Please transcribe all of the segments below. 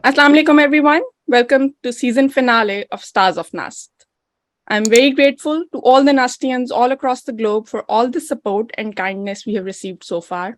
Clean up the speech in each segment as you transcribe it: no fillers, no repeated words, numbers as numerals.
Assalamu alaikum everyone. Welcome to season finale of Stars of Nast. I'm very grateful to all the Nastians all across the globe for all the support and kindness we have received so far.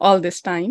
all this time.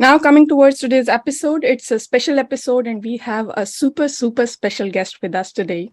Now coming towards today's episode, it's a special episode and we have a super special guest with us today.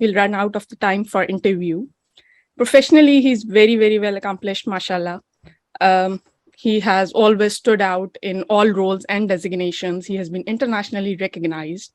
we'll run out of the time for interview. Professionally, he's very well accomplished, mashallah. He has always stood out in all roles and designations. He has been internationally recognized.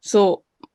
So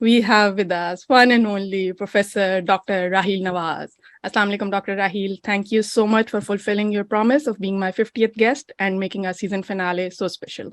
We have with us one and only Professor Dr. Raheel Nawaz. Assalamu alaikum, Dr. Raheel. Thank you so much for fulfilling your promise of being my 50th guest and making our season finale so special.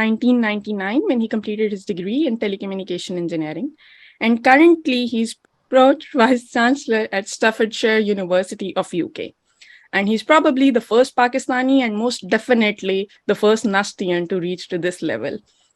1999 when he completed his degree in telecommunication engineering, and currently he's pro vice chancellor at Staffordshire University of UK. And he's probably the first Pakistani and most definitely the first Nastian to reach to this level.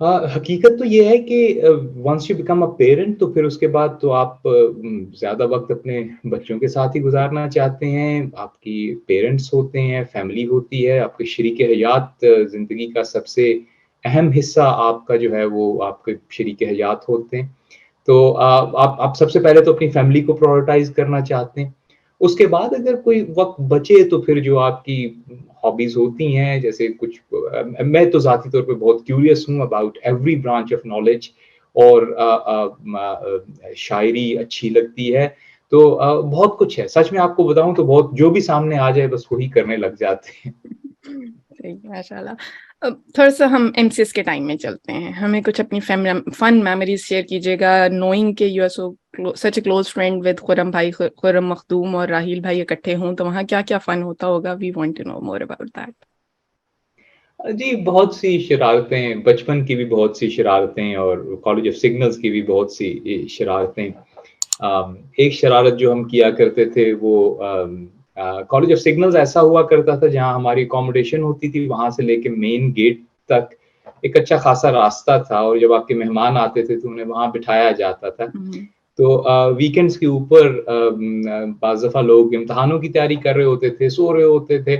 حقیقت تو یہ ہے کہ once you become a parent تو پھر اس کے بعد تو آپ زیادہ وقت اپنے بچوں کے ساتھ ہی گزارنا چاہتے ہیں. آپ کی پیرنٹس ہوتے ہیں، فیملی ہوتی ہے، آپ کے شریک حیات، زندگی کا سب سے اہم حصہ آپ کا جو ہے وہ آپ کے شریک حیات ہوتے ہیں. تو آپ سب سے پہلے تو اپنی فیملی کو پرائورٹائز کرنا چاہتے ہیں. اس کے بعد اگر کوئی وقت بچے تو پھر جو آپ کی ہابیز ہوتی ہیں، جیسے کچھ میں تو ذاتی طور پہ بہت کیوریس ہوں about every branch of knowledge, اور شاعری اچھی لگتی ہے. تو بہت کچھ ہے، سچ میں آپ کو بتاؤں تو بہت جو بھی سامنے آ جائے بس وہی کرنے لگ جاتے ہیں. صحیح، ماشاء اللہ. تھوڑا سا ہم ایم سی ایس کے ٹائم میں چلتے ہیں. ہمیں کچھ اپنی فن میموریز شیئر کیجیے گا، نوئنگ کہ you are so such a close friend with Khurram بھائی، خرم مخدوم اور راہیل بھائی اکٹھے ہوں تو وہاں کیا کیا فن ہوتا ہوگا. We want to know more about that. جی بہت سی شرارتیں، بچپن کی بھی بہت سی شرارتیں، اور کالج آف سگنلز کی بھی بہت سی شرارتیں. ایک شرارت جو ہم کیا کرتے تھے وہ کالج آف سگنلز ایسا ہوا کرتا تھا جہاں ہماری اکوموڈیشن ہوتی تھی، وہاں سے لے کے مین گیٹ تک ایک اچھا خاصا راستہ تھا، اور جب آپ کے مہمان آتے تھے تو انہیں وہاں بٹھایا جاتا تھا. تو ویکینڈز کے اوپر بعض دفعہ لوگ امتحانوں کی تیاری کر رہے ہوتے تھے، سو رہے ہوتے تھے.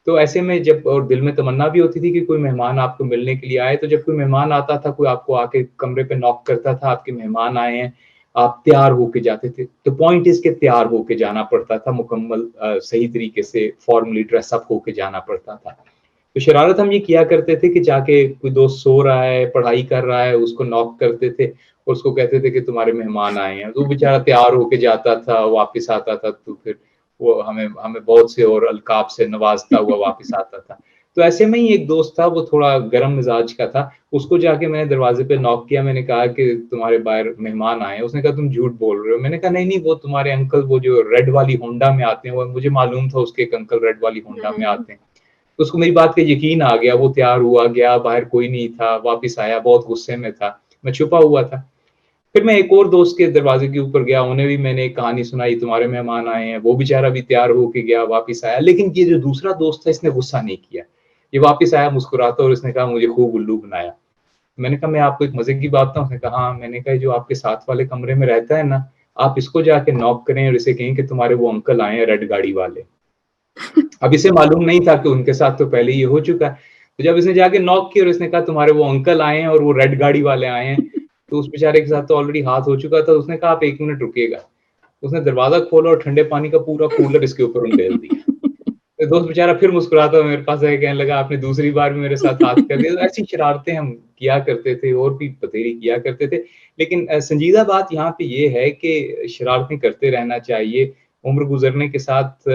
تو ایسے میں جب، اور دل میں تمنا بھی ہوتی تھی کہ کوئی مہمان آپ کو ملنے کے لیے آئے، تو جب کوئی مہمان آتا تھا، کوئی آپ کو آ کے کمرے پہ ناک کرتا تھا، آپ کے مہمان آئے ہیں، آپ تیار ہو کے جاتے تھے. تو پوائنٹ اس کے تیار ہو کے جانا پڑتا تھا، مکمل صحیح طریقے سے فارملی ڈریس اپ ہو کے جانا پڑتا تھا. تو شرارت ہم یہ کیا کرتے تھے کہ جا کے کوئی دوست سو رہا ہے، پڑھائی کر رہا ہے، اس کو ناک کرتے تھے اور اس کو کہتے تھے کہ تمہارے مہمان آئے ہیں. تو وہ بیچارہ تیار ہو کے جاتا تھا، واپس آتا تھا، تو پھر وہ ہمیں بہت سے اور القاب سے نوازتا ہوا واپس آتا تھا. تو ایسے میں ہی ایک دوست تھا، وہ تھوڑا گرم مزاج کا تھا. اس کو جا کے میں نے دروازے پہ ناک کیا، میں نے کہا کہ تمہارے باہر مہمان آئے ہیں. اس نے کہا تم جھوٹ بول رہے ہو. میں نے کہا نہیں نہیں، وہ تمہارے انکل وہ جو ریڈ والی ہونڈا میں آتے ہیں، وہ مجھے معلوم تھا اس کے ایک انکل ریڈ والی ہونڈا میں آتے ہیں. تو اس کو میری بات کا یقین آ گیا، وہ تیار ہوا گیا، باہر کوئی نہیں تھا، واپس آیا، بہت غصے میں تھا، میں چھپا ہوا تھا. پھر میں ایک اور دوست کے دروازے کے اوپر گیا، انہیں بھی میں نے ایک کہانی سنائی، تمہارے مہمان آئے ہیں. وہ بیچارہ بھی تیار ہو کے گیا، واپس آیا. لیکن یہ جو دوسرا دوست تھا، اس نے غصہ نہیں کیا، یہ واپس آیا مسکراتا، اور اس نے کہا مجھے خوب الو بنایا. میں نے کہا میں آپ کو ایک مزے کی بات بتاؤں. اس نے کہا ہاں. میں نے کہا جو آپ کے ساتھ والے کمرے میں رہتا ہے نا، آپ اس کو جا کے ناک کریں اور اسے کہیں کہ تمہارے وہ انکل آئے ہیں ریڈ گاڑی والے. اب اسے معلوم نہیں تھا کہ ان کے ساتھ تو پہلے یہ ہو چکا ہے. تو جب اس نے جا کے ناک کیا اور اس نے کہا تمہارے وہ انکل آئے ہیں اور وہ ریڈ گاڑی والے آئے ہیں، تو اس بیچارے کے ساتھ تو آلریڈی ہاتھ ہو چکا تھا. اس نے کہا آپ 1 منٹ رکیے گا. اس نے دروازہ کھولا اور ٹھنڈے پانی کا پورا کولر اس کے اوپر انڈیل دیا. دوست بیچارہ پھر مسکراتا میرے پاس آیا، کہنے لگا آپ نے دوسری بار بھی میرے ساتھ ہاتھ کر دیا. تو ایسی شرارتیں ہم کیا کرتے تھے، اور بھی بتھیری کیا کرتے تھے. لیکن سنجیدہ بات یہاں پہ یہ ہے کہ شرارتیں کرتے رہنا چاہیے. عمر گزرنے کے ساتھ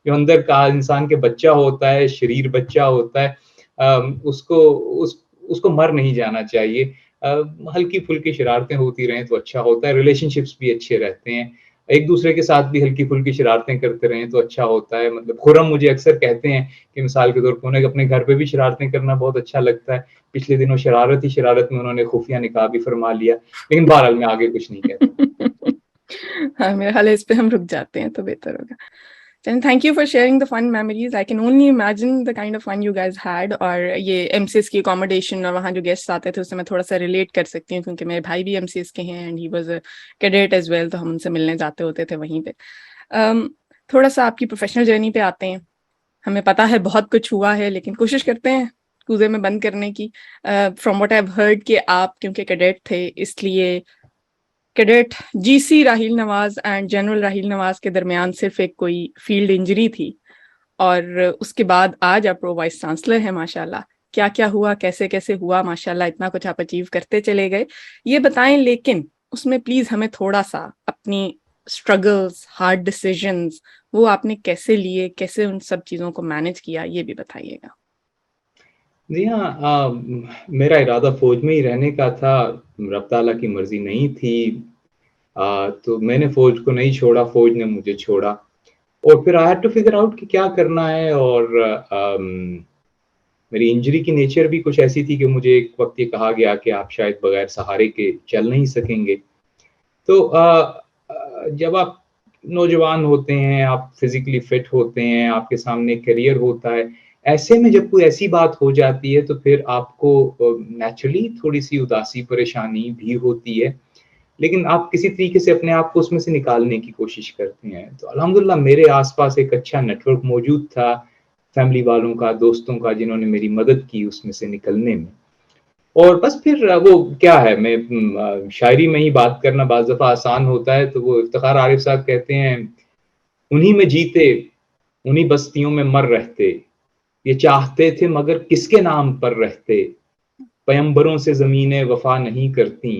جو اندر کا انسان کے بچہ ہوتا ہے، شریر بچہ ہوتا ہے، اس کو مر نہیں جانا چاہیے. ہلکی پھلکی شرارتیں ہوتی رہیں تو اچھا ہوتا ہے. ریلیشن شپس بھی اچھے رہتے ہیں. ایک دوسرے کے ساتھ بھی ہلکی پھلکی شرارتیں کرتے رہیں تو اچھا ہوتا ہے. مطلب خرم مجھے اکثر کہتے ہیں کہ مثال کے طور پر انہیں اپنے گھر پہ بھی شرارتیں کرنا بہت اچھا لگتا ہے. پچھلے دنوں شرارت میں انہوں نے خفیہ نکاح بھی فرما لیا. لیکن بہرحال میں آگے کچھ نہیں کہتا. ہاں میرا خیال ہے اس پہ ہم رک جاتے ہیں تو بہتر ہوگا. Thank you for sharing the fun memories. I can only imagine the kind of fun you guys had. اور یہ ایم سی ایس کی اکوموڈیشن اور وہاں جو گیسٹ آتے تھے اس سے میں تھوڑا سا ریلیٹ کر سکتی ہوں، کیونکہ میرے بھائی بھی ایم سی ایس کے ہیں and he was a cadet as well. تو ہم ان سے ملنے جاتے ہوتے تھے وہیں پہ. تھوڑا سا آپ کی پروفیشنل جرنی پہ آتے ہیں. ہمیں پتا ہے بہت کچھ ہوا ہے لیکن کوشش کرتے ہیں کوزے میں بند کرنے کی. From what I have heard کہ آپ کیونکہ کیڈیٹ تھے اس لیے cadet G C Raheel Nawaz and general Raheel Nawaz کے درمیان صرف ایک کوئی فیلڈ انجری تھی، اور اس کے بعد آج آپ پرو وائس چانسلر ہیں. ماشاء اللہ کیا کیا ہوا، کیسے کیسے ہوا، ماشاء اللہ اتنا کچھ آپ اچیو کرتے چلے گئے، یہ بتائیں. لیکن اس میں پلیز ہمیں تھوڑا سا اپنی اسٹرگلز، ہارڈ ڈیسیژنز، وہ آپ نے کیسے لیے، کیسے ان سب چیزوں کو مینج کیا، یہ بھی بتائیے گا. جی ہاں، میرا ارادہ فوج میں ہی رہنے کا تھا. رب تعالیٰ کی مرضی نہیں تھی، تو میں نے فوج کو نہیں چھوڑا، فوج نے مجھے چھوڑا. اور پھر I had to figure out کہ کیا کرنا ہے. اور میری انجری کی نیچر بھی کچھ ایسی تھی کہ مجھے ایک وقت یہ کہا گیا کہ آپ شاید بغیر سہارے کے چل نہیں سکیں گے. تو جب آپ نوجوان ہوتے ہیں، آپ فزیکلی فٹ ہوتے ہیں، آپ کے سامنے کیریئر ہوتا ہے، ایسے میں جب کوئی ایسی بات ہو جاتی ہے تو پھر آپ کو نیچرلی تھوڑی سی اداسی پریشانی بھی ہوتی ہے، لیکن آپ کسی طریقے سے اپنے آپ کو اس میں سے نکالنے کی کوشش کرتے ہیں. تو الحمدللہ میرے آس پاس ایک اچھا نیٹ ورک موجود تھا، فیملی والوں کا، دوستوں کا، جنہوں نے میری مدد کی اس میں سے نکلنے میں. اور بس پھر وہ کیا ہے، میں شاعری میں ہی بات کرنا بعض دفعہ آسان ہوتا ہے، تو وہ افتخار عارف صاحب کہتے ہیں انہی میں جیتے انہی بستیوں میں مر رہتے، یہ چاہتے تھے مگر کس کے نام پر رہتے، پیمبروں سے زمینیں وفا نہیں کرتی،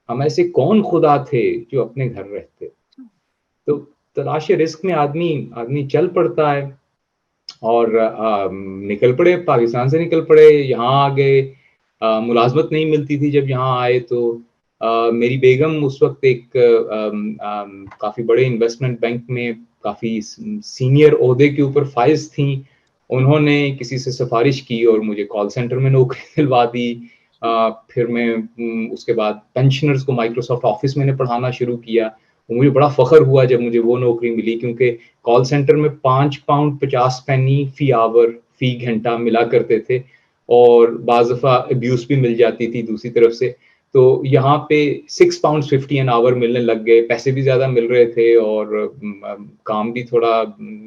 ہم ایسے کون خدا تھے جو اپنے گھر رہتے. تو تلاش رزق میں آدمی چل پڑتا ہے اور نکل پڑے، پاکستان سے نکل پڑے، یہاں آ گئے. ملازمت نہیں ملتی تھی جب یہاں آئے تو میری بیگم اس وقت ایک کافی بڑے انویسٹمنٹ بینک میں کافی سینئر عہدے کے اوپر فائز تھیں. انہوں نے کسی سے سفارش کی اور مجھے کال سینٹر میں نوکری دلوا دی. پھر میں اس کے بعد پینشنرز کو مائکروسافٹ آفس میں نے پڑھانا شروع کیا. مجھے بڑا فخر ہوا جب مجھے وہ نوکری ملی، کیونکہ کال سینٹر میں 5 پاؤنڈ 50 پینی فی آور فی گھنٹہ ملا کرتے تھے، اور بعض دفعہ ابیوز بھی مل جاتی تھی دوسری طرف سے. تو یہاں پہ 6 پاؤنڈ 50 این آور ملنے لگ گئے، پیسے بھی زیادہ مل رہے تھے اور کام بھی تھوڑا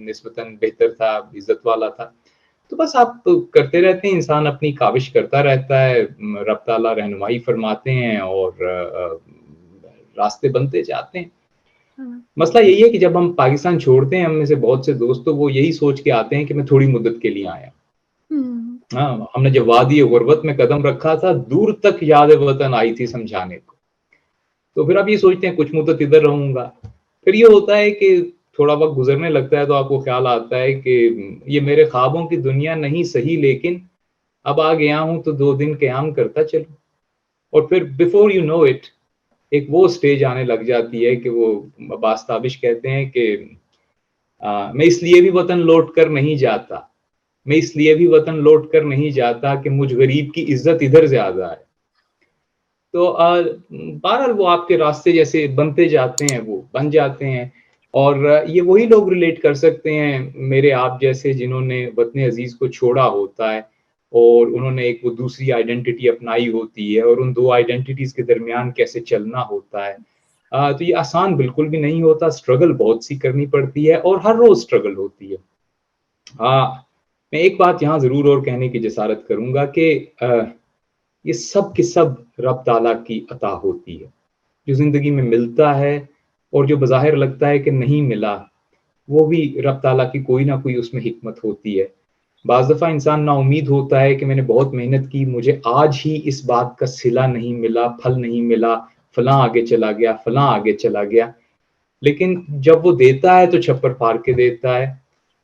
نسبتاً بہتر تھا، عزت والا تھا. تو بس آپ کرتے رہتے ہیں، انسان اپنی کاوش کرتا رہتا ہے، رب تعالیٰ رہنمائی فرماتے ہیں اور راستے بنتے جاتے ہیں. مسئلہ یہی ہے کہ جب ہم پاکستان چھوڑتے ہیں، ہم میں سے بہت سے دوست تو وہ یہی سوچ کے آتے ہیں کہ میں تھوڑی مدت کے لیے آیا. ہاں، ہم نے جب وادی غربت میں قدم رکھا تھا، دور تک یاد وطن آئی تھی سمجھانے کو. تو پھر آپ یہ سوچتے ہیں کچھ مدت ادھر رہوں گا. پھر یہ ہوتا ہے کہ تھوڑا وقت گزرنے لگتا ہے تو آپ کو خیال آتا ہے کہ یہ میرے خوابوں کی دنیا نہیں صحیح، لیکن اب آ گیا ہوں تو 2 دن قیام کرتا چلوں. اور پھر بیفور یو نو اٹ ایک وہ سٹیج آنے لگ جاتی ہے کہ وہ عباس تابش کہتے ہیں کہ میں اس لیے بھی وطن لوٹ کر نہیں جاتا، میں اس لیے بھی وطن لوٹ کر نہیں جاتا کہ مجھ غریب کی عزت ادھر زیادہ ہے. تو بہرحال وہ آپ کے راستے جیسے بنتے جاتے ہیں وہ بن جاتے ہیں، اور یہ وہی لوگ ریلیٹ کر سکتے ہیں میرے آپ جیسے جنہوں نے وطن عزیز کو چھوڑا ہوتا ہے اور انہوں نے ایک وہ دوسری آئیڈینٹی اپنائی ہوتی ہے، اور ان 2 آئیڈینٹیز کے درمیان کیسے چلنا ہوتا ہے. تو یہ آسان بالکل بھی نہیں ہوتا، اسٹرگل بہت سی کرنی پڑتی ہے اور ہر روز اسٹرگل ہوتی ہے. میں ایک بات یہاں ضرور اور کہنے کی جسارت کروں گا کہ یہ سب کی سب رب تعالیٰ کی عطا ہوتی ہے. جو زندگی میں ملتا ہے اور جو بظاہر لگتا ہے کہ نہیں ملا، وہ بھی رب تعالیٰ کی کوئی نہ کوئی اس میں حکمت ہوتی ہے. بعض دفعہ انسان نا امید ہوتا ہے کہ میں نے بہت محنت کی، مجھے آج ہی اس بات کا صلہ نہیں ملا، پھل نہیں ملا، فلاں آگے چلا گیا، فلاں آگے چلا گیا. لیکن جب وہ دیتا ہے تو چھپر پھاڑ کے دیتا ہے،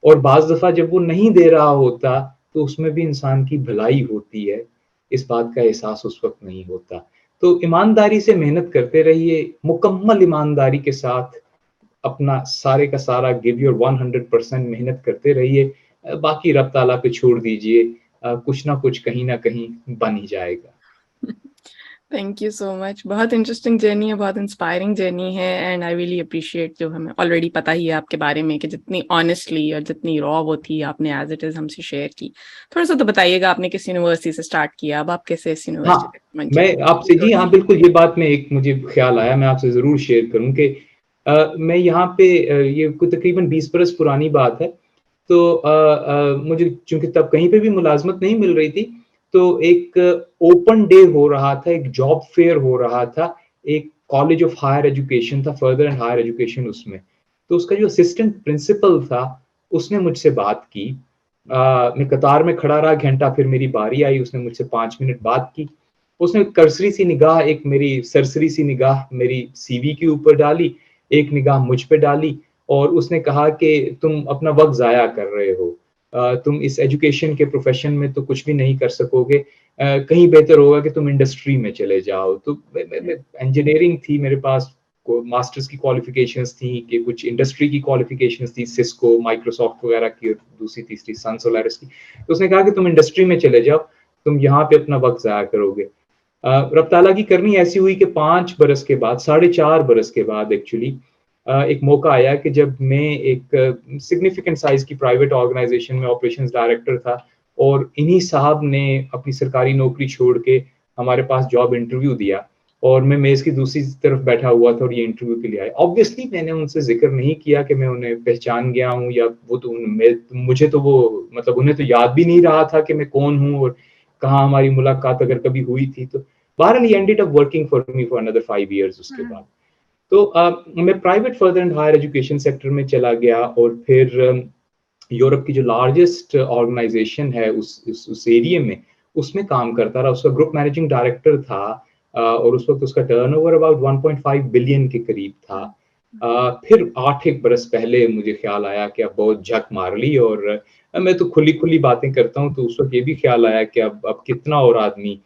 اور بعض دفعہ جب وہ نہیں دے رہا ہوتا تو اس میں بھی انسان کی بھلائی ہوتی ہے. اس بات کا احساس اس وقت نہیں ہوتا. تو ایمانداری سے محنت کرتے رہیے، مکمل ایمانداری کے ساتھ اپنا سارے کا سارا give your 100% محنت کرتے رہیے. باقی رب تعالیٰ پہ چھوڑ دیجئے، کچھ نہ کچھ کہیں نہ کہیں بن ہی جائے گا. تھینک یو سو مچ. بہت انٹرسٹنگ جرنی ہے، بہت انسپائرنگ جرنی ہے، اینڈ آئی ریئلی اپریشیٹ جو ہمیں آلریڈی پتہ ہی ہے آپ کے بارے میں کہ جتنی آنیسٹلی اور جتنی را وہ تھی آپ نے ایز اٹ از ہم سے شیئر کی. تھوڑا سا تو بتائیے گا آپ نے کس یونیورسٹی سے اسٹارٹ کیا، اب آپ کیسے اس ہاں، یونیورسٹی میں آپ سے جی ہاں بالکل یہ بات میں ایک مجھے خیال آیا میں آپ سے ضرور شیئر کروں کہ میں یہاں پہ یہ کوئی تقریباً 20 برس پرانی بات ہے. تو مجھے چونکہ تب کہیں پہ بھی ملازمت نہیں مل رہی تھی، تو ایک اوپن ڈے ہو رہا تھا، ایک جاب فیئر ہو رہا تھا، ایک کالج آف ہائر ایجوکیشن تھا، فردر اینڈ ہائر ایجوکیشن اس میں. تو اس کا جو اسسٹنٹ پرنسپل تھا اس نے مجھ سے بات کی. میں قطار میں کھڑا رہا گھنٹہ، پھر میری باری آئی، اس نے مجھ سے 5 منٹ بات کی. اس نے کرسری سی نگاہ، ایک میری سرسری سی نگاہ میری سی وی کے اوپر ڈالی، ایک نگاہ مجھ پہ ڈالی، اور اس نے کہا کہ تم اپنا وقت ضائع کر رہے ہو، تم اس ایجوکیشن کے پروفیشن میں تو کچھ بھی نہیں کر سکو گے، کہیں بہتر ہوگا کہ تم انڈسٹری میں چلے جاؤ. تو انجینئرنگ تھی میرے پاس، ماسٹرز کی کوالیفیکیشنز تھیں کہ کچھ انڈسٹری کی کوالیفیکیشنز تھی، سسکو، مائکروسافٹ وغیرہ کی، اور دوسری تیسری سن سولیرس کی. تو اس نے کہا کہ تم انڈسٹری میں چلے جاؤ، تم یہاں پہ اپنا وقت ضائع کرو گے. رب تعالیٰ کی کرنی ایسی ہوئی کہ 5 برس کے بعد، 4.5 برس کے بعد ایکچولی ایک موقع آیا کہ جب میں ایک سگنیفیکنٹ سائز کی پرائیویٹ آرگنائزیشن میں آپریشنز ڈائریکٹر تھا اور انہی صاحب نے اپنی سرکاری نوکری چھوڑ کے ہمارے پاس جاب انٹرویو دیا اور میں میز کی دوسری طرف بیٹھا ہوا تھا اور یہ انٹرویو کے لیے آئے. آبویسلی میں نے ان سے ذکر نہیں کیا کہ میں انہیں پہچان گیا ہوں یا وہ تو مجھے تو وہ مطلب انہیں تو یاد بھی نہیں رہا تھا کہ میں کون ہوں اور کہاں ہماری ملاقات اگر کبھی ہوئی تھی. تو بہرحال he ended up working for me for another 5 years اس کے بعد. تو میں private further and higher education sector میں چلا گیا اور پھر یورپ کی جو لارجسٹ آرگنائزیشن ہے اس ایریے میں اس میں کام کرتا رہا. اس کا گروپ مینیجنگ ڈائریکٹر تھا اور اس وقت اس کا ٹرن اوور اباؤٹ 1.5 بلین کے قریب تھا. پھر 8 برس پہلے مجھے خیال آیا کہ اب بہت جھک مار لی اور میں تو کھلی باتیں کرتا ہوں. تو اس وقت یہ بھی خیال آیا کہ اب کتنا اور آدمی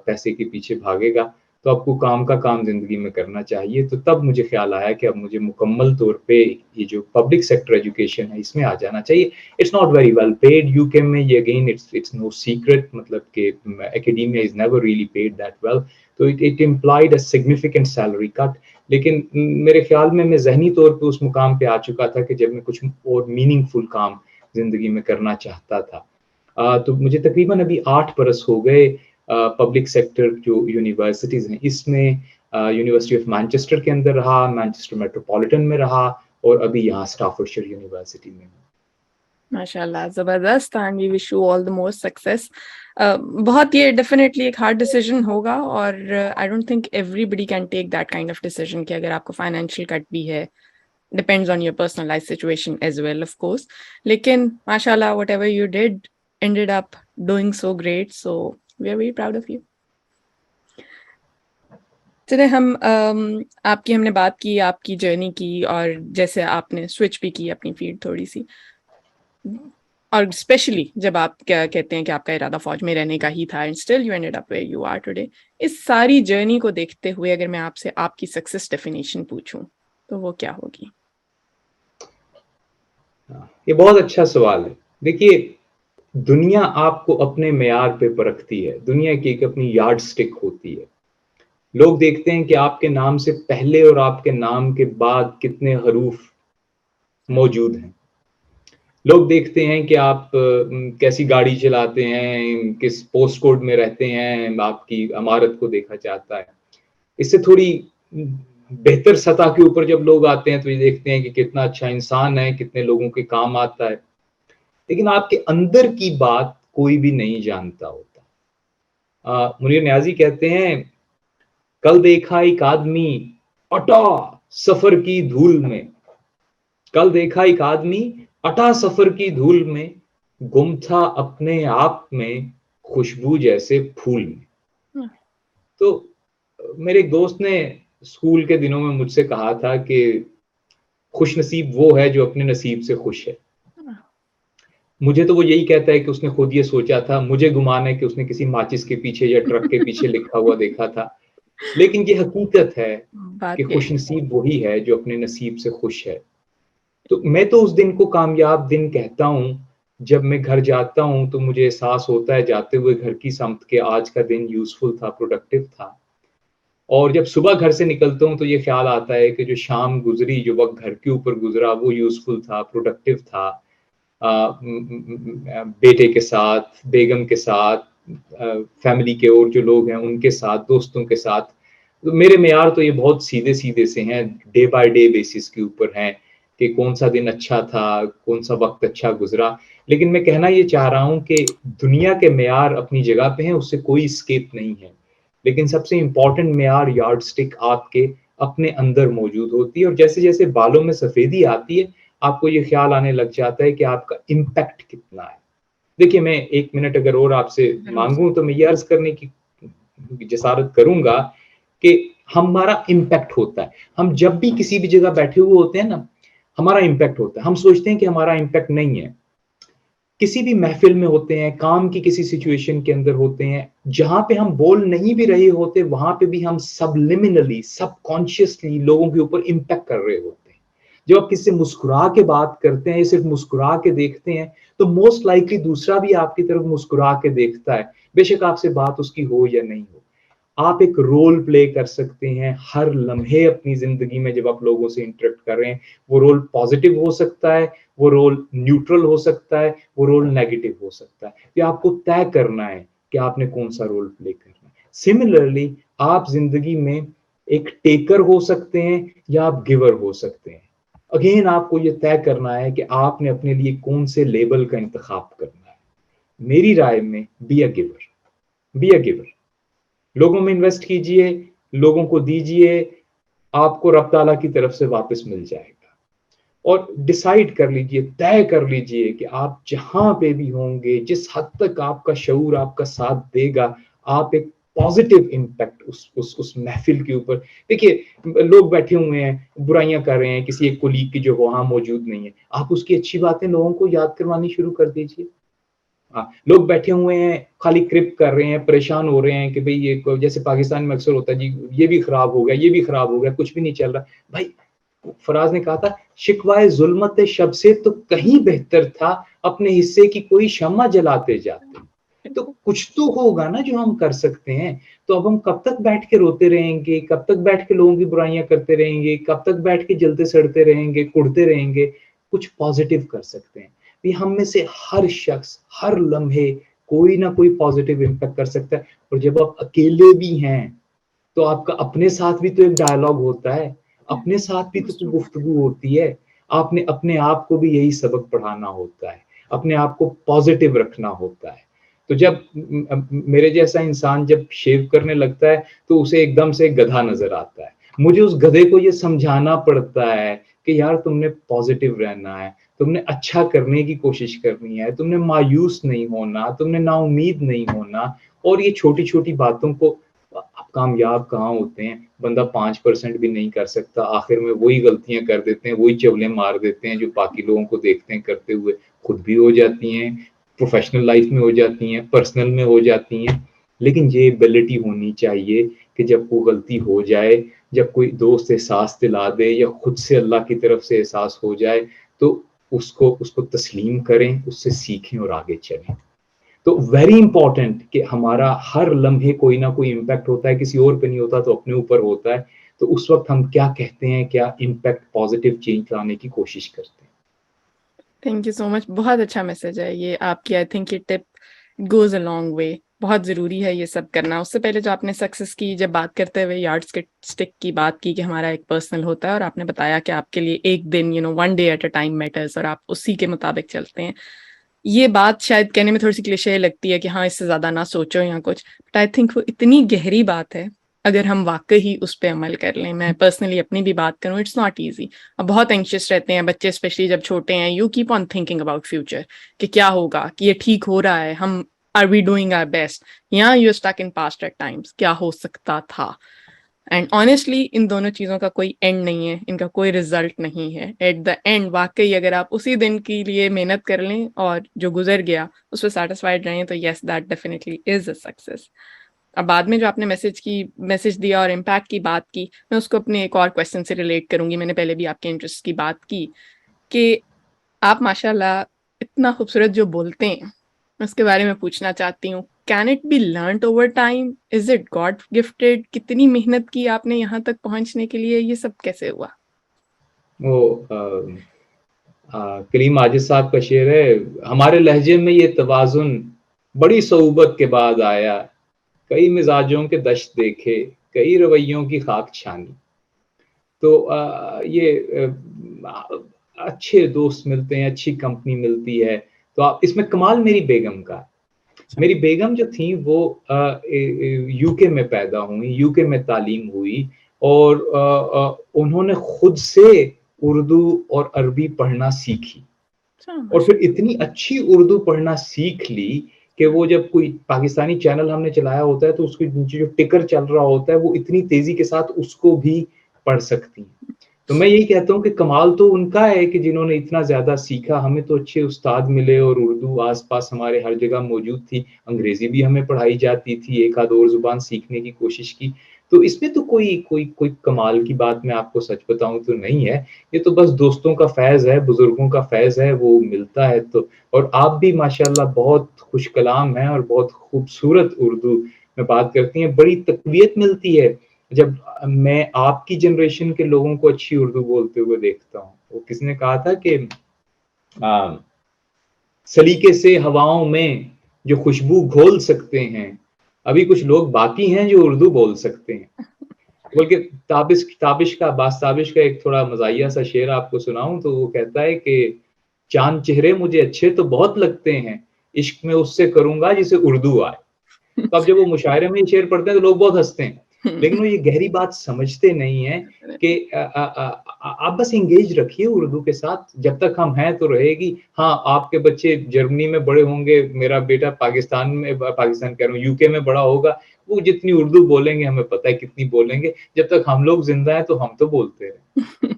پیسے کے پیچھے بھاگے گا, تو آپ کو کام کا کام زندگی میں کرنا چاہیے. تو تب مجھے خیال آیا کہ اب مجھے مکمل طور پہ یہ جو پبلک سیکٹر ایجوکیشن ہے اس میں آ جانا چاہیے. It's not very well paid U K میں, یہ اگین اٹس نو سیکرٹ, مطلب کہ academia is never really paid that well, تو it implied a significant salary cut. لیکن میرے خیال میں ذہنی طور پہ اس مقام پہ آ چکا تھا کہ جب میں کچھ اور میننگ فل کام زندگی میں کرنا چاہتا تھا. تو مجھے تقریباً ابھی 8 برس ہو گئے پبلک سیکٹر جو یونیورسٹیز ہیں اس میں. یونیورسٹی آف مانچسٹر کے اندر رہا, مانچسٹر میٹروپولیٹن میں رہا اور ابھی یہاں اسٹافورڈشائر یونیورسٹی میں. ماشاء اللہ, زبردست. And we wish you all the most success. بہت یہ ڈیفینیٹلی ایک ہارڈ ڈیسیجن ہوگا اور I don't think everybody can take that kind of decision کہ اگر آپ کو فائنینشیل کٹ بھی ہے, depends on your personal life situation as well of course. لیکن ماشاء اللہ whatever you did ended up doing so great, so we are very proud of you. چلے ہم آپ کی ہم نے بات کی آپ کی جرنی کی اور جیسے آپ نے سوئچ بھی کی اپنی فیلڈ تھوڑی سی, اور اسپیشلی جب آپ کیا کہتے ہیں کہ آپ کا ارادہ فوج میں رہنے کا ہی تھا and still you ended up where you are today. اس ساری جرنی کو دیکھتے ہوئے اگر میں آپ سے آپ کی سکسیس ڈیفینیشن پوچھوں تو وہ کیا ہوگی؟ یہ بہت اچھا سوال ہے. دیکھیے دنیا آپ کو اپنے معیار پہ پرکھتی ہے, دنیا کی ایک اپنی یارڈ سٹک ہوتی ہے. لوگ دیکھتے ہیں کہ آپ کے نام سے پہلے اور آپ کے نام کے بعد کتنے حروف موجود ہیں. لوگ دیکھتے ہیں کہ آپ کیسی گاڑی چلاتے ہیں, کس پوسٹ کوڈ میں رہتے ہیں, آپ کی عمارت کو دیکھا جاتا ہے. اس سے تھوڑی بہتر سطح کے اوپر جب لوگ آتے ہیں تو یہ دیکھتے ہیں کہ کتنا اچھا انسان ہے, کتنے لوگوں کے کام آتا ہے. لیکن آپ کے اندر کی بات کوئی بھی نہیں جانتا ہوتا. منیر نیازی کہتے ہیں کل دیکھا ایک آدمی اٹا سفر کی دھول میں, کل دیکھا ایک آدمی اٹا سفر کی دھول میں, گم تھا اپنے آپ میں خوشبو جیسے پھول میں. تو میرے ایک دوست نے اسکول کے دنوں میں مجھ سے کہا تھا کہ خوش نصیب وہ ہے جو اپنے نصیب سے خوش ہے. مجھے تو وہ یہی کہتا ہے کہ اس نے خود یہ سوچا تھا, مجھے گمان ہے کہ اس نے کسی ماچس کے پیچھے یا ٹرک کے پیچھے لکھا ہوا دیکھا تھا. لیکن یہ حقیقت ہے کہ خوش نصیب وہی ہے جو اپنے نصیب سے خوش ہے. تو میں تو اس دن کو کامیاب دن کہتا ہوں جب میں گھر جاتا ہوں تو مجھے احساس ہوتا ہے جاتے ہوئے گھر کی سمت کے آج کا دن یوزفل تھا, پروڈکٹیو تھا. اور جب صبح گھر سے نکلتا ہوں تو یہ خیال آتا ہے کہ جو شام گزری, جو وقت گھر کے اوپر گزرا وہ یوزفل تھا, پروڈکٹیو تھا. بیٹے کے ساتھ, بیگم کے ساتھ, فیملی کے اور جو لوگ ہیں ان کے ساتھ, دوستوں کے ساتھ. میرے معیار تو یہ بہت سیدھے سیدھے سے ہیں, ڈے بائی ڈے بیسس کے اوپر ہیں کہ کون سا دن اچھا تھا, کون سا وقت اچھا گزرا. لیکن میں کہنا یہ چاہ رہا ہوں کہ دنیا کے معیار اپنی جگہ پہ ہیں, اس سے کوئی اسکیپ نہیں ہے. لیکن سب سے امپورٹنٹ معیار یارڈ سٹک آپ کے اپنے اندر موجود ہوتی ہے. اور جیسے جیسے بالوں میں سفیدی آتی ہے آپ کو یہ خیال آنے لگ جاتا ہے کہ آپ کا امپیکٹ کتنا ہے. دیکھیے میں 1 منٹ اگر اور آپ سے مانگوں تو میں یہ عرض کرنے کی جسارت کروں گا کہ ہمارا امپیکٹ ہوتا ہے. ہم جب بھی کسی بھی جگہ بیٹھے ہوئے ہوتے ہیں نا, ہمارا امپیکٹ ہوتا ہے. ہم سوچتے ہیں کہ ہمارا امپیکٹ نہیں ہے. کسی بھی محفل میں ہوتے ہیں, کام کی کسی سچویشن کے اندر ہوتے ہیں, جہاں پہ ہم بول نہیں بھی رہے ہوتے وہاں پہ بھی ہم سبلیمنلی, سب کانشیسلی لوگوں کے اوپر امپیکٹ کر رہے ہوتے ہیں. جب آپ کسی سے مسکرا کے بات کرتے ہیں, صرف مسکرا کے دیکھتے ہیں, تو موسٹ لائکلی دوسرا بھی آپ کی طرف مسکرا کے دیکھتا ہے, بے شک آپ سے بات اس کی ہو یا نہیں ہو. آپ ایک رول پلے کر سکتے ہیں ہر لمحے اپنی زندگی میں جب آپ لوگوں سے انٹریکٹ کر رہے ہیں. وہ رول پازیٹیو ہو سکتا ہے, وہ رول نیوٹرل ہو سکتا ہے, وہ رول نیگیٹو ہو سکتا ہے. یہ آپ کو طے کرنا ہے کہ آپ نے کون سا رول پلے کرنا ہے. سملرلی آپ زندگی میں ایک ٹیکر ہو سکتے ہیں یا آپ گیور ہو سکتے ہیں. اگین آپ کو یہ طے کرنا ہے کہ آپ نے اپنے لیے کون سے لیبل کا انتخاب کرنا ہے. میری رائے میں be a giver, be a giver. لوگوں میں انویسٹ کیجئے, لوگوں کو دیجئے, آپ کو رب تعالیٰ کی طرف سے واپس مل جائے گا. اور ڈیسائیڈ کر لیجئے, طے کر لیجئے کہ آپ جہاں پہ بھی ہوں گے, جس حد تک آپ کا شعور آپ کا ساتھ دے گا, آپ ایک پازیٹیو امپیکٹ اس محفل کے اوپر. دیکھیے لوگ بیٹھے ہوئے ہیں, برائیاں کر رہے ہیں کسی ایک کولیگ کی جو وہاں موجود نہیں ہے, آپ اس کی اچھی باتیں لوگوں کو یاد کروانی شروع کر دیجئے. لوگ بیٹھے ہوئے ہیں خالی کرپ کر رہے ہیں, پریشان ہو رہے ہیں کہ بھئی یہ جیسے پاکستان میں اکثر ہوتا ہے, جی یہ بھی خراب ہو گیا, یہ بھی خراب ہو گیا, کچھ بھی نہیں چل رہا. بھائی فراز نے کہا تھا شکوائے ظلمت شب سے تو کہیں بہتر تھا اپنے حصے کی کوئی شمع جلاتے جاتے. تو کچھ تو ہوگا نا جو ہم کر سکتے ہیں. تو اب ہم کب تک بیٹھ کے روتے رہیں گے, کب تک بیٹھ کے لوگوں کی برائیاں کرتے رہیں گے, کب تک بیٹھ کے جلتے سڑتے رہیں گے, کڑتے رہیں گے. کچھ پازیٹیو کر سکتے ہیں. ہم میں سے ہر شخص ہر لمحے کوئی نہ کوئی پازیٹیو امپیکٹ کر سکتا ہے. اور جب آپ اکیلے بھی ہیں تو آپ کا اپنے ساتھ بھی تو ایک ڈائلاگ ہوتا ہے, اپنے ساتھ بھی تو گفتگو ہوتی ہے. آپ نے اپنے آپ کو بھی یہی سبق پڑھانا ہوتا ہے, اپنے آپ کو پازیٹیو رکھنا ہوتا ہے. تو جب میرے جیسا انسان جب شیو کرنے لگتا ہے تو اسے ایک دم سے گدھا نظر آتا ہے. مجھے اس گدھے کو یہ سمجھانا پڑتا ہے کہ یار تم نے پازیٹیو رہنا ہے, تم نے اچھا کرنے کی کوشش کرنی ہے, تم نے مایوس نہیں ہونا, تم نے نا امید نہیں ہونا. اور یہ چھوٹی چھوٹی باتوں کو کامیاب کہاں ہوتے ہیں, بندہ 5% بھی نہیں کر سکتا, آخر میں وہی غلطیاں کر دیتے ہیں, وہی چولیں مار دیتے ہیں جو باقی لوگوں کو دیکھتے ہیں کرتے ہوئے, خود بھی ہو جاتی ہیں, پروفیشنل لائف میں ہو جاتی ہیں, پرسنل میں ہو جاتی ہیں. لیکن یہ ایبلٹی ہونی چاہیے کہ جب کوئی غلطی ہو جائے, جب کوئی دوست احساس دلا دے یا خود سے اللہ کی طرف سے احساس ہو جائے تو اس کو تسلیم کریں, اس سے سیکھیں اور آگے چلیں. تو ویری امپورٹنٹ کہ ہمارا ہر لمحے کوئی نہ کوئی امپیکٹ ہوتا ہے, کسی اور پہ نہیں ہوتا تو اپنے اوپر ہوتا ہے. تو اس وقت ہم کیا کہتے ہیں, کیا امپیکٹ پازیٹیو چینج لانے کی کوشش کرتے ہیں. تھینک یو سو مچ. بہت اچھا میسج ہے یہ آپ کی. آئی تھنک یہ ٹپ گوز اے لانگ وے. بہت ضروری ہے یہ سب کرنا. اس سے پہلے جو آپ نے سکسیس کی جب بات کرتے ہوئے یارڈ اسٹک کی بات کی کہ ہمارا ایک پرسنل ہوتا ہے, اور آپ نے بتایا کہ آپ کے لیے ایک دن one day at a time matters, اور آپ اسی کے مطابق چلتے ہیں. یہ بات شاید کہنے میں تھوڑی سی کلیشے لگتی ہے کہ ہاں اس سے زیادہ نہ سوچو یا کچھ, بٹ آئی تھنک وہ اتنی گہری بات ہے اگر ہم واقعی اس پہ عمل کر لیں. میں پرسنلی اپنی بھی بات کروں, اٹس ناٹ ایزی. اب بہت اینکشیس رہتے ہیں بچے, اسپیشلی جب چھوٹے ہیں. You keep on thinking about future کہ کیا ہوگا, کہ یہ ٹھیک ہو رہا ہے, ہم are we doing our best, یا you stick in past at times, کیا ہو سکتا تھا. اینڈ آنیسٹلی ان دونوں چیزوں کا کوئی اینڈ نہیں ہے, ان کا کوئی ریزلٹ نہیں ہے. ایٹ دا اینڈ واقعی اگر آپ اسی دن کے لیے محنت کر لیں اور جو گزر گیا اس پہ سیٹسفائڈ رہیں تو yes that definitely is a success. اب بعد میں جو آپ نے میسج دیا اور امپیکٹ کی بات کی, میں اس کو اپنے ایک اور کویسچن سے ریلیٹ کروں گی. میں نے پہلے بھی آپ کے انٹرسٹ کی بات کی کہ آپ ماشاء اللہ اتنا خوبصورت جو بولتے ہیں, اس کے بارے میں پوچھنا چاہتی ہوں. Can it be learned over time, is it god gifted, کتنی محنت کی آپ نے یہاں تک پہنچنے کے لیے, یہ سب کیسے ہوا؟ وہ کلیم عاجز صاحب کا شعر ہے, ہمارے لہجے میں یہ توازن بڑی صعوبت کے بعد آیا, کئی مزاجوں کے دشت دیکھے, کئی رویوں کی خاک چھانی. تو یہ اچھے دوست ملتے ہیں, اچھی کمپنی ملتی ہے. تو آپ اس میں کمال میری بیگم کا. میری بیگم جو تھیں وہ یو کے میں پیدا ہوئی, یو کے میں تعلیم ہوئی, اور انہوں نے خود سے اردو اور عربی پڑھنا سیکھی. اور پھر اتنی اچھی اردو پڑھنا سیکھ لی کہ وہ جب کوئی پاکستانی چینل ہم نے چلایا ہوتا ہے تو اس کے نیچے جو ٹکر چل رہا ہوتا ہے وہ اتنی تیزی کے ساتھ اس کو بھی پڑھ سکتی ہیں. تو میں یہی کہتا ہوں کہ کمال تو ان کا ہے کہ جنہوں نے اتنا زیادہ سیکھا. ہمیں تو اچھے استاد ملے اور اردو آس پاس ہمارے ہر جگہ موجود تھی, انگریزی بھی ہمیں پڑھائی جاتی تھی, ایک آدھ اور زبان سیکھنے کی کوشش کی. تو اس میں تو کوئی کمال کی بات میں آپ کو سچ بتاؤں تو نہیں ہے. یہ تو بس دوستوں کا فیض ہے, بزرگوں کا فیض ہے, وہ ملتا ہے. تو اور آپ بھی ماشاءاللہ بہت خوش کلام ہیں اور بہت خوبصورت اردو میں بات کرتی ہیں, بڑی تقویت ملتی ہے جب میں آپ کی جنریشن کے لوگوں کو اچھی اردو بولتے ہوئے دیکھتا ہوں. وہ کس نے کہا تھا کہ سلیقے سے ہواؤں میں جو خوشبو گھول سکتے ہیں, ابھی کچھ لوگ باقی ہیں جو اردو بول سکتے ہیں. بلکہ تابش کا عباس تابش کا ایک تھوڑا مزاحیہ سا شعر آپ کو سناؤں تو وہ کہتا ہے کہ چاند چہرے مجھے اچھے تو بہت لگتے ہیں, عشق میں اس سے کروں گا جسے اردو آئے. تو اب جب وہ مشاعرے میں یہ شعر پڑھتے ہیں تو لوگ بہت ہنستے ہیں, لیکن وہ یہ گہری بات سمجھتے نہیں ہیں کہ آپ بس انگیج رکھیے اردو کے ساتھ, جب تک ہم ہیں تو رہے گی. ہاں آپ کے بچے جرمنی میں بڑے ہوں گے, میرا بیٹا پاکستان کہہ رہا ہوں یو کے میں بڑا ہوگا, وہ جتنی اردو بولیں گے ہمیں پتہ ہے کتنی بولیں گے. جب تک ہم لوگ زندہ ہیں تو ہم تو بولتے ہیں.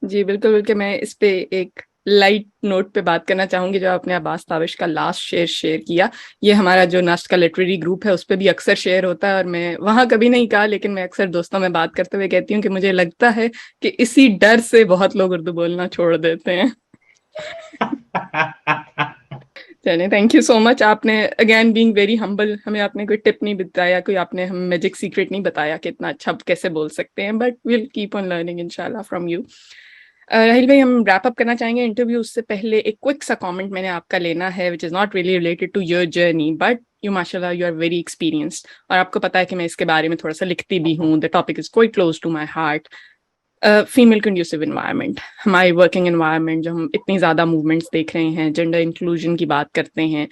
جی بالکل, بلکہ میں اس پہ ایک لائٹ نوٹ پہ بات کرنا چاہوں گی. جو آپ نے عباس تابش کا لاسٹ شیئر کیا, یہ ہمارا جو ناسٹ کا لٹریری گروپ ہے اس پہ بھی اکثر شیئر ہوتا ہے, اور میں وہاں کبھی نہیں کہا لیکن میں اکثر دوستوں میں بات کرتے ہوئے کہتی ہوں کہ مجھے لگتا ہے کہ اسی ڈر سے بہت لوگ اردو بولنا چھوڑ دیتے ہیں. چلیں, تھینک یو سو مچ. آپ نے اگین بینگ ویری ہمبل, ہمیں آپ نے کوئی ٹپ نہیں بتایا, کوئی آپ نے ہم میجک سیکرٹ نہیں بتایا کہ اتنا اچھا کیسے بول سکتے ہیں, but we'll keep on learning ان شاء اللہ فرام یو. راہیل بھائی, ہم ریپ اپ کرنا چاہیں گے انٹرویو. اس سے پہلے ایک کوئک سا کامنٹ میں نے آپ کا لینا ہے, which is not really related to your journey, but you ماشاء اللہ یو آر ویری ایکسپیرینسڈ, اور آپ کو پتا ہے کہ میں اس کے بارے میں تھوڑا سا لکھتی بھی ہوں. The topic is quite close to my heart. Female conducive environment, ہماری ورکنگ انوائرمنٹ جو ہم اتنی زیادہ موومنٹس دیکھ رہے ہیں, جینڈر انکلوژن کی بات کرتے ہیں.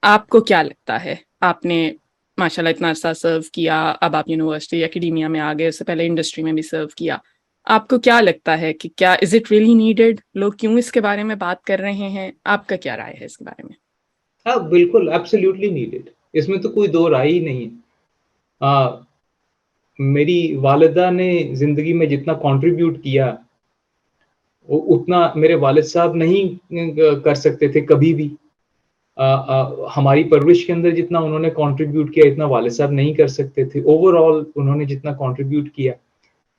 آپ کو کیا لگتا ہے, آپ نے ماشاء اللہ اتنا عرصہ سرو کیا, اب آپ یونیورسٹی اکیڈیمیا میں آ گئے, اس سے پہلے انڈسٹری میں بھی سرو کیا, آپ کو کیا لگتا ہے کہ کیا از اٹ ریئلی نیڈیڈ, لوگ کیوں اس کے بارے میں بات کر رہے ہیں, آپ کا کیا رائے ہے اس کے بارے میں؟ ہاں بالکل, ایبسلیوٹلی نیڈیڈ, اس میں تو کوئی دو رائے ہی نہیں ہے. میری والدہ نے زندگی میں جتنا کنٹریبیوٹ کیا اتنا میرے والد صاحب نہیں کر سکتے تھے کبھی بھی. ہماری پرورش کے اندر جتنا انہوں نے کنٹریبیوٹ کیا اتنا والد صاحب نہیں کر سکتے تھے. اوور آل انہوں نے جتنا کنٹریبیوٹ کیا,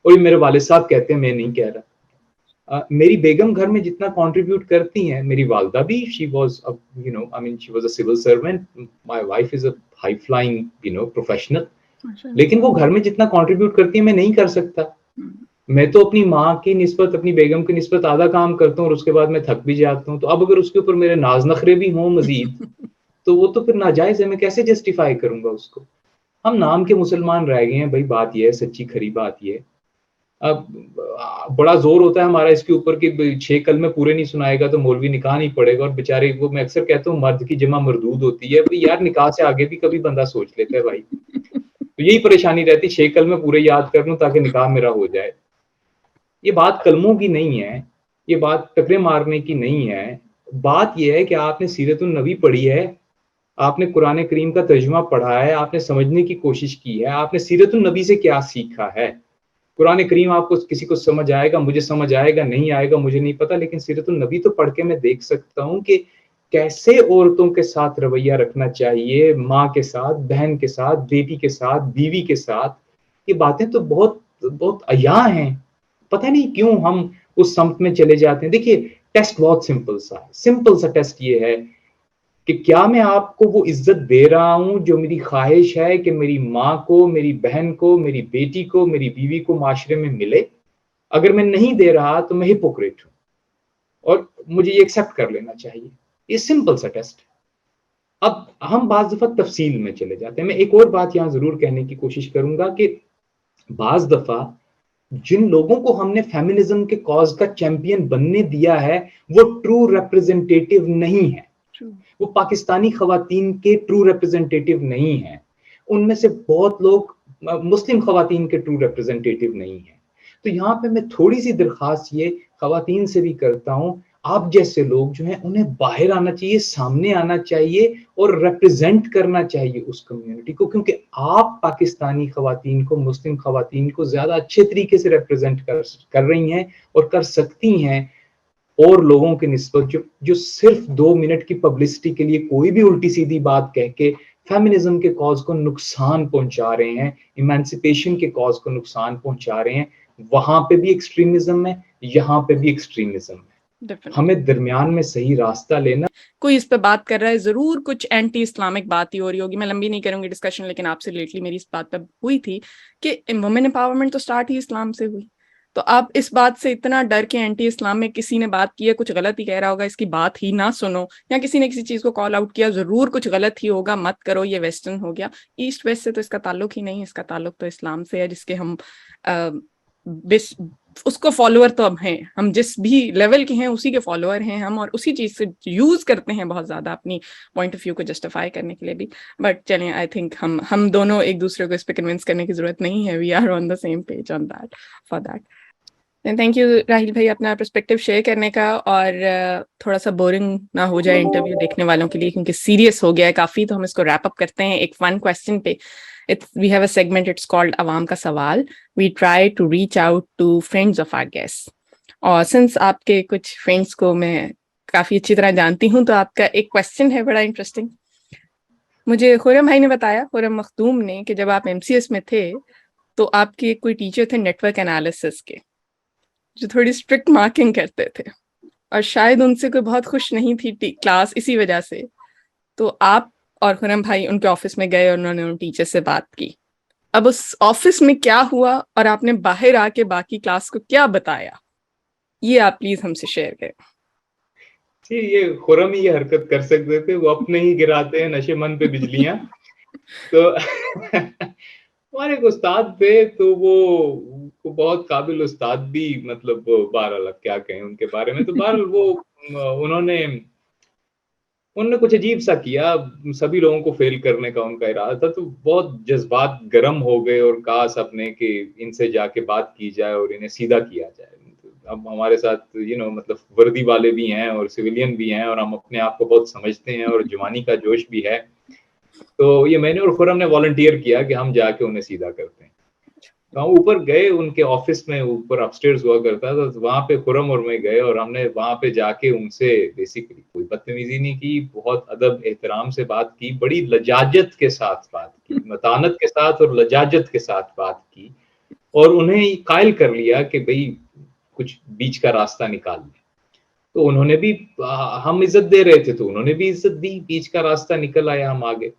اور یہ میرے والد صاحب کہتے ہیں, میں نہیں کہہ رہا. میری بیگم گھر میں جتنا کنٹریبیوٹ کرتی ہیں, میری والدہ بھی, she was a civil servant, my wife is a high flying professional, لیکن وہ گھر میں جتنا کنٹریبیوٹ کرتی ہیں میں نہیں کر سکتا. میں تو اپنی ماں کی نسبت, اپنی بیگم کی نسبت آدھا کام کرتا ہوں اور اس کے بعد میں تھک بھی جاتا ہوں. تو اب اگر اس کے اوپر میرے ناز نخرے بھی ہوں مزید تو وہ تو پھر ناجائز ہے, میں کیسے جسٹیفائی کروں گا اس کو. ہم نام کے مسلمان رہ گئے ہیں بھائی, بات یہ ہے, سچی کھری بات یہ ہے. اب بڑا زور ہوتا ہے ہمارا اس کے اوپر کہ 6 کلمے پورے نہیں سنائے گا تو مولوی نکاح نہیں پڑے گا, اور بےچارے وہ, میں اکثر کہتا ہوں مرد کی جمع مردود ہوتی ہے. یار نکاح سے آگے بھی کبھی بندہ سوچ لیتا ہے بھائی, تو یہی پریشانی رہتی, 6 کلمے پورے یاد کر لوں تاکہ نکاح میرا ہو جائے. یہ بات کلموں کی نہیں ہے, یہ بات ٹکرے مارنے کی نہیں ہے. بات یہ ہے کہ آپ نے سیرت النبی پڑھی ہے, آپ نے قرآن کریم کا ترجمہ پڑھا ہے, آپ نے سمجھنے کی کوشش کی ہے, آپ نے سیرت النبی سے کیا سیکھا ہے. قرآن کریم آپ کو کسی کو سمجھ آئے گا, مجھے سمجھ آئے گا, نہیں آئے گا مجھے نہیں پتا, لیکن سیرت النبی تو پڑھ کے میں دیکھ سکتا ہوں کہ کیسے عورتوں کے ساتھ رویہ رکھنا چاہیے, ماں کے ساتھ, بہن کے ساتھ, بیٹی کے ساتھ, بیوی کے ساتھ. یہ باتیں تو بہت بہت عیاں ہیں. پتہ نہیں کیوں ہم اس سمت میں چلے جاتے ہیں. دیکھیے ٹیسٹ بہت سمپل سا ٹیسٹ یہ ہے کہ کیا میں آپ کو وہ عزت دے رہا ہوں جو میری خواہش ہے کہ میری ماں کو, میری بہن کو, میری بیٹی کو, میری بیوی کو معاشرے میں ملے. اگر میں نہیں دے رہا تو میں ہپوکریٹ ہوں, اور مجھے یہ ایکسیپٹ کر لینا چاہیے. یہ سمپل سا ٹیسٹ. اب ہم بعض دفعہ تفصیل میں چلے جاتے ہیں. میں ایک اور بات یہاں ضرور کہنے کی کوشش کروں گا کہ بعض دفعہ جن لوگوں کو ہم نے فیمنزم کے کاز کا چیمپئن بننے دیا ہے وہ ٹرو ریپرزینٹیٹیو نہیں ہے, وہ پاکستانی خواتین کے ٹرو ریپرزینٹیٹیو نہیں ہیں. ان میں سے بہت لوگ مسلم خواتین کے ٹرو ریپرزینٹیٹیو نہیں ہیں. تو یہاں پہ میں تھوڑی سی درخواست یہ خواتین سے بھی کرتا ہوں, آپ جیسے لوگ جو ہیں انہیں باہر آنا چاہیے, سامنے آنا چاہیے اور ریپرزینٹ کرنا چاہیے اس کمیونٹی کو, کیونکہ آپ پاکستانی خواتین کو, مسلم خواتین کو زیادہ اچھے طریقے سے ریپرزینٹ کر رہی ہیں اور کر سکتی ہیں اور لوگوں کے نسبت جو صرف 2 منٹ کی پبلسٹی کے لیے کوئی بھی الٹی سیدھی بات کہہ کے فیمنزم کے کاز کو نقصان پہنچا رہے ہیں, ایمانسپیشن کے کاز کو نقصان پہنچا رہے ہیں. وہاں پہ بھی ایکسٹریمزم ہے, یہاں پہ بھی ایکسٹریمزم ہے. Definitely. ہمیں درمیان میں صحیح راستہ لینا. کوئی اس پہ بات کر رہا ہے, ضرور کچھ اینٹی اسلامک بات ہی ہو رہی ہوگی. میں لمبی نہیں کروں گی ڈسکشن, لیکن آپ سے لیٹلی میری اس بات پہ ہوئی تھی کہ وومن امپاورمنٹ تو اسٹارٹ ہی اسلام سے ہوئی. تو آپ اس بات سے اتنا ڈر کے اینٹی اسلام میں کسی نے بات کی ہے, کچھ غلط ہی کہہ رہا ہوگا, اس کی بات ہی نہ سنو, یا کسی نے کسی چیز کو کال آؤٹ کیا, ضرور کچھ غلط ہی ہوگا, مت کرو, یہ ویسٹرن ہو گیا. ایسٹ ویسٹ سے تو اس کا تعلق ہی نہیں, اس کا تعلق تو اسلام سے ہے, جس کے ہم اس کو فالوور تو اب ہیں, ہم جس بھی لیول کے ہیں اسی کے فالوور ہیں ہم, اور اسی چیز سے یوز کرتے ہیں بہت زیادہ اپنی پوائنٹ آف ویو کو جسٹیفائی کرنے کے لیے بھی. بٹ چلیں, آئی تھنک ہم دونوں ایک دوسرے کو اس پہ کنونس کرنے کی ضرورت نہیں ہے. We are on the same page on that, for that. Thank you Rahul بھائی اپنا پرسپیکٹیو شیئر کرنے کا, اور تھوڑا سا بورنگ نہ ہو جائے انٹرویو دیکھنے والوں کے لیے, کیونکہ سیریس ہو گیا ہے کافی, تو ہم اس کو ریپ اپ کرتے ہیں ایک فن کوشچن پہ. We have a segment, it's called عوام کا سوال. We try to reach out to friends of our guests. اور since آپ کے کچھ فرینڈس کو میں کافی اچھی طرح جانتی ہوں, تو آپ کا ایک کوشچن ہے بڑا انٹرسٹنگ. مجھے خرم بھائی نے بتایا, خرم مخدوم نے, کہ جب آپ MCS میں تھے تو آپ کے کوئی ٹیچر تھے نیٹ ورک انالیسس کے, جو تھوڑی اسٹرکٹ مارکنگ کرتے تھے, اور شاید ان سے کوئی بہت خوش نہیں تھی کلاس اسی وجہ سے. تو آپ اور خرم بھائی ان کے آفس میں گئے اور انہوں نے ان ٹیچر سے بات کی. اب اس آفس میں کیا ہوا اور آپ نے باہر آ کے باقی کلاس کو کیا بتایا, یہ آپ پلیز ہم سے شیئر کریں. جی, یہ خرم ہی یہ حرکت کر سکتے تھے, وہ اپنے ہی گراتے ہیں نشے من پہ بجلیاں. تو ہمارے ایک استاد تھے, تو وہ بہت قابل استاد بھی, مطلب بہرحال کیا کہیں ان کے بارے میں. تو بہرحال وہ انہوں نے کچھ عجیب سا کیا, سبھی لوگوں کو فیل کرنے کا ان کا ارادہ تھا. تو بہت جذبات گرم ہو گئے اور کہا سب نے کہ ان سے جا کے بات کی جائے اور انہیں سیدھا کیا جائے. اب ہمارے ساتھ مطلب وردی والے بھی ہیں اور سویلین بھی ہیں, اور ہم اپنے آپ کو بہت سمجھتے ہیں اور جوانی کا جوش بھی ہے. تو یہ میں نے اور خرم نے والنٹیئر کیا کہ ہم جا کے انہیں سیدھا کرتے ہیں. تو ہم اوپر گئے, ان کے آفس میں اوپر اپسٹیئرز ہوا کرتا تھا, تو وہاں پہ خرم اور میں گئے, اور ہم نے وہاں پہ جا کے ان سے بیسیکلی کوئی بدتمیزی نہیں کی, بہت ادب احترام سے بات کی, بڑی لجاجت کے ساتھ بات کی, متانت کے ساتھ اور لجاجت کے ساتھ بات کی, اور انہیں قائل کر لیا کہ بھئی کچھ بیچ کا راستہ نکال لیں. تو انہوں نے بھی, ہم عزت دے رہے تھے تو انہوں نے بھی عزت دی, بیچ کا راستہ نکل آیا, ہم آگے.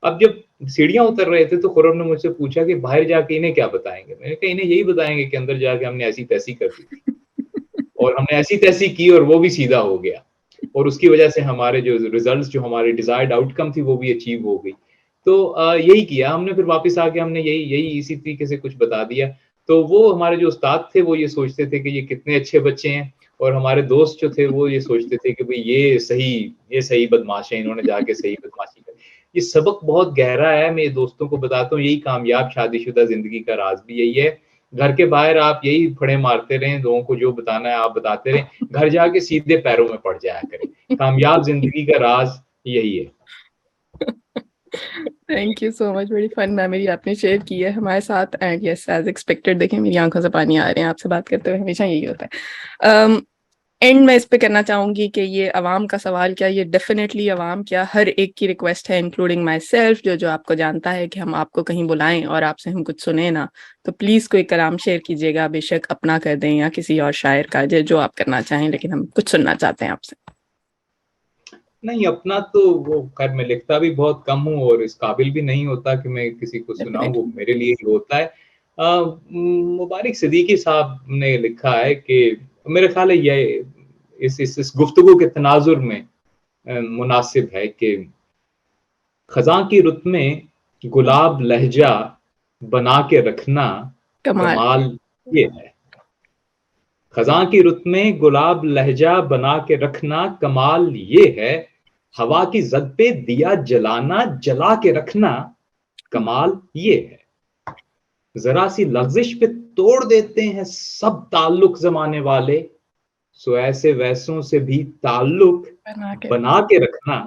اب جب سیڑھیاں اتر رہے تھے تو خرم نے مجھ سے پوچھا کہ باہر جا کے انہیں کیا بتائیں گے. میں نے کہا انہیں یہی بتائیں گے کہ اندر جا کے ہم نے ایسی تیسی کر دی تھی, اور ہم نے ایسی تیسی کی اور وہ بھی سیدھا ہو گیا, اور اس کی وجہ سے ہمارے جو ریزلٹس, جو ہماری ڈیزائرڈ آؤٹ کم تھی, وہ بھی اچیو ہو گئی. تو یہی کیا ہم نے. پھر واپس آ کے ہم نے یہی اسی طریقے سے کچھ بتا دیا. تو وہ ہمارے جو استاد تھے وہ یہ سوچتے تھے کہ یہ کتنے اچھے بچے ہیں, اور ہمارے دوست جو تھے وہ یہ سوچتے تھے کہ بھئی یہ صحیح بدماش ہیں, انہوں نے جا کے صحیح بدماشی کری. یہ سبق بہت گہرا ہے, میں دوستوں کو بتاتا ہوں, یہی کامیاب شادی شدہ زندگی کا راز بھی یہی ہے. گھر کے باہر آپ یہی پھڑے مارتے رہیں, لوگوں کو جو بتانا ہے آپ بتاتے رہیں, گھر جا کے سیدھے پیروں میں پڑ جایا کریں. کامیاب زندگی کا راز یہی ہے. تھینک یو سو مچ, بڑی فن میموری آپ نے شیئر کی ہے ہمارے ساتھ. اینڈ یس, ایز ایکسپیکٹڈ, دیکھیں میری آنکھوں سے پانی آ رہے ہیں آپ سے بات کرتے ہوئے, ہمیشہ یہی ہوتا ہے. اینڈ میں اس پہ کرنا چاہوں گی کہ یہ عوام کا سوال کیا, یہ ڈیفینیٹلی عوام کیا ہر ایک کی ریکویسٹ ہے, انکلوڈنگ مائی سیلف, جو آپ کو جانتا ہے کہ ہم آپ کو کہیں بلائیں اور آپ سے ہم کچھ سنیں نا, تو پلیز کوئی کلام شیئر کیجیے گا, بے شک اپنا کر دیں یا کسی اور شاعر کا, جو آپ کرنا چاہیں, لیکن ہم کچھ سننا چاہتے ہیں آپ سے. نہیں, اپنا تو وہ خیر میں لکھتا بھی بہت کم ہوں, اور اس قابل بھی نہیں ہوتا کہ میں کسی کو سناؤں, وہ میرے لیے ہی ہوتا ہے. مبارک صدیقی صاحب نے لکھا ہے کہ میرے خیال ہے یہ اس گفتگو کے تناظر میں مناسب ہے کہ خزاں کی رت میں گلاب لہجہ بنا کے رکھنا کمال یہ ہے. خزاں کی رت میں گلاب لہجہ بنا کے رکھنا کمال یہ ہے. ہوا کی زد پہ دیا جلانا جلا کے رکھنا کمال یہ ہے. ذرا سی لغزش پہ توڑ دیتے ہیں سب تعلق زمانے والے, سو ایسے ویسوں سے بھی تعلق بنا کے رکھنا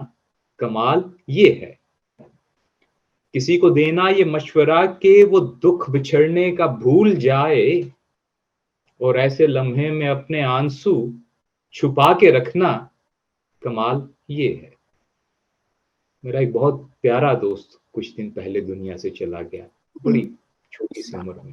کمال یہ ہے. کسی کو دینا یہ مشورہ کہ وہ دکھ بچھڑنے کا بھول جائے, اور ایسے لمحے میں اپنے آنسو چھپا کے رکھنا کمال یہ ہے. میرا ایک بہت پیارا دوست کچھ دن پہلے دنیا سے چلا گیا, بڑی چھوٹی سی عمر میں.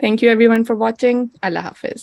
Thank you everyone for watching. Allah Hafiz.